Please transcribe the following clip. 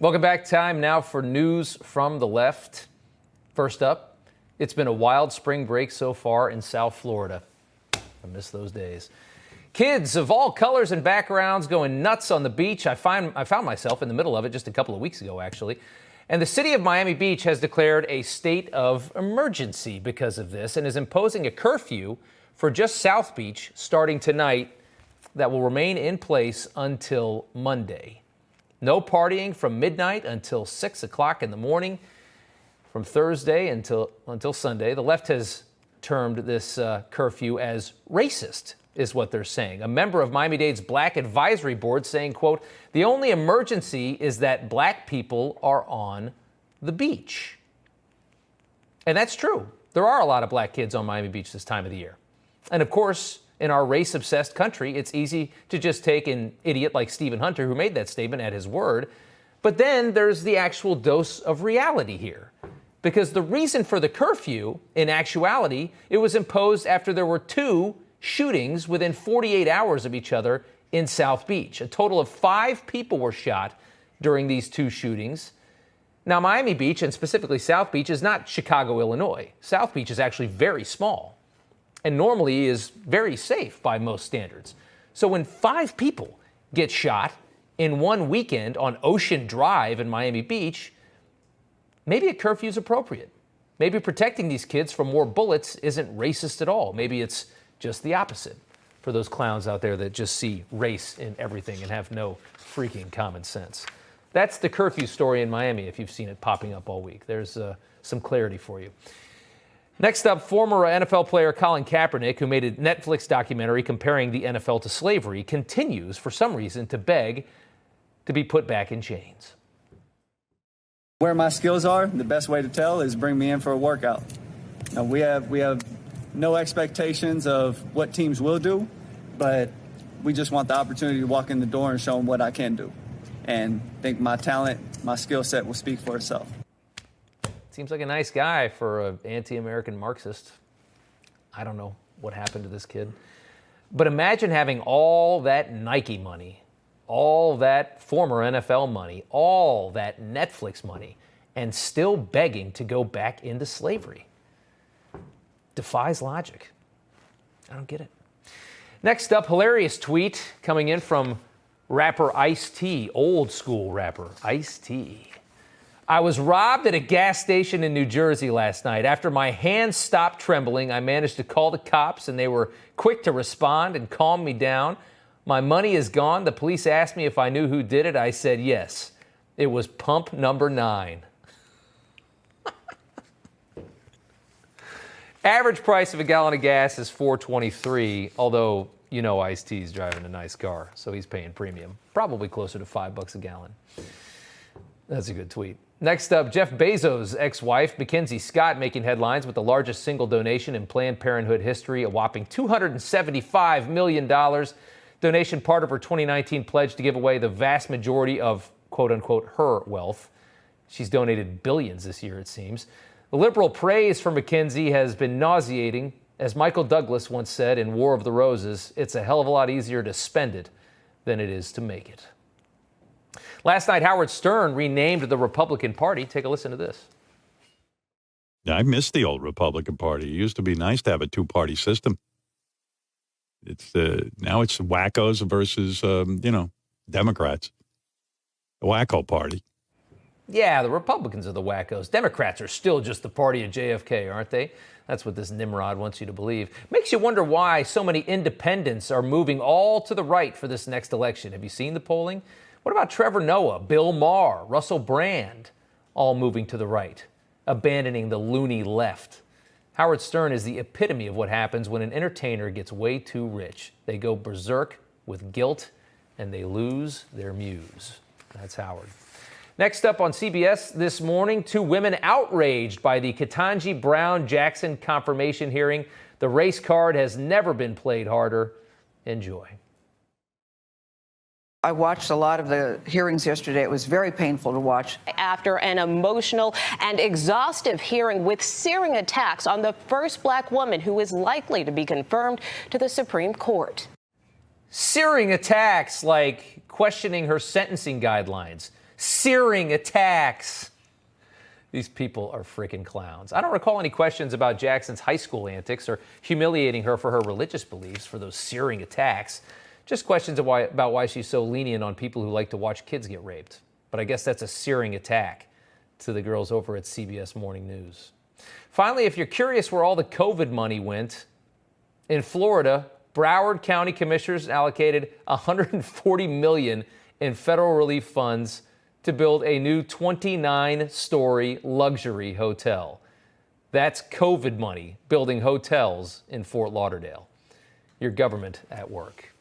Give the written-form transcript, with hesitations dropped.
Welcome back. Time now for news from the left. First up, it's been a wild spring break so far in South Florida. I miss those days. Kids of all colors and backgrounds going nuts on the beach. I found myself in the middle of it just a couple of weeks ago, actually. And the city of Miami Beach has declared a state of emergency because of this and is imposing a curfew for just South Beach starting tonight that will remain in place until Monday. No partying from midnight until 6 o'clock in the morning from Thursday until Sunday. The left has termed this curfew as racist, is what they're saying. A member of Miami-Dade's Black Advisory Board saying, quote, the only emergency is that black people are on the beach. And that's true. There are a lot of black kids on Miami Beach this time of the year. And of course, in our race-obsessed country, it's easy to just take an idiot like Stephen Hunter, who made that statement, at his word. But then there's the actual dose of reality here. Because the reason for the curfew, in actuality, it was imposed after there were 2 shootings within 48 hours of each other in South Beach. A total of 5 people were shot during these 2 shootings. Now, Miami Beach, and specifically South Beach, is not Chicago, Illinois. South Beach is actually very small and normally is very safe by most standards. So when 5 people get shot in one weekend on Ocean Drive in Miami Beach, maybe a curfew is appropriate. Maybe protecting these kids from more bullets isn't racist at all. Maybe it's just the opposite for those clowns out there that just see race in everything and have no freaking common sense. That's the curfew story in Miami, if you've seen it popping up all week. There's some clarity for you. Next up, former NFL player Colin Kaepernick, who made a Netflix documentary comparing the NFL to slavery, continues, for some reason, to beg to be put back in chains. Where my skills are, the best way to tell is bring me in for a workout. Now, we have no expectations of what teams will do, but we just want the opportunity to walk in the door and show them what I can do. And I think my talent, my skill set will speak for itself. Seems like a nice guy for an anti-American Marxist. I don't know what happened to this kid. But imagine having all that Nike money, all that former NFL money, all that Netflix money, and still begging to go back into slavery. Defies logic. I don't get it. Next up, hilarious tweet coming in from rapper Ice-T, old school rapper Ice-T. I was robbed at a gas station in New Jersey last night. After my hands stopped trembling, I managed to call the cops, and they were quick to respond and calm me down. My money is gone. The police asked me if I knew who did it. I said yes. It was pump number 9. Average price of a gallon of gas is $4.23, although you know Ice-T's driving a nice car, so he's paying premium. Probably closer to $5 a gallon. That's a good tweet. Next up, Jeff Bezos' ex-wife, Mackenzie Scott, making headlines with the largest single donation in Planned Parenthood history, a whopping $275 million. Donation part of her 2019 pledge to give away the vast majority of, quote-unquote, her wealth. She's donated billions this year, it seems. The liberal praise for Mackenzie has been nauseating. As Michael Douglas once said in War of the Roses, it's a hell of a lot easier to spend it than it is to make it. Last night, Howard Stern renamed the Republican Party. Take a listen to this. I miss the old Republican Party. It used to be nice to have a 2-party system. It's now it's wackos versus, Democrats. The wacko party. Yeah, the Republicans are the wackos. Democrats are still just the party of JFK, aren't they? That's what this Nimrod wants you to believe. Makes you wonder why so many independents are moving all to the right for this next election. Have you seen the polling? What about Trevor Noah, Bill Maher, Russell Brand, all moving to the right, abandoning the loony left? Howard Stern is the epitome of what happens when an entertainer gets way too rich. They go berserk with guilt, and they lose their muse. That's Howard. Next up on CBS this morning, 2 women outraged by the Ketanji Brown Jackson confirmation hearing. The race card has never been played harder. Enjoy. I watched a lot of the hearings yesterday. It was very painful to watch. After an emotional and exhaustive hearing with searing attacks on the first black woman who is likely to be confirmed to the Supreme Court. Searing attacks like questioning her sentencing guidelines, searing attacks. These people are freaking clowns. I don't recall any questions about Jackson's high school antics or humiliating her for her religious beliefs for those searing attacks. Just questions about why she's so lenient on people who like to watch kids get raped. But I guess that's a searing attack to the girls over at CBS Morning News. Finally, if you're curious where all the COVID money went, in Florida, Broward County commissioners allocated $140 million in federal relief funds to build a new 29-story luxury hotel. That's COVID money building hotels in Fort Lauderdale. Your government at work.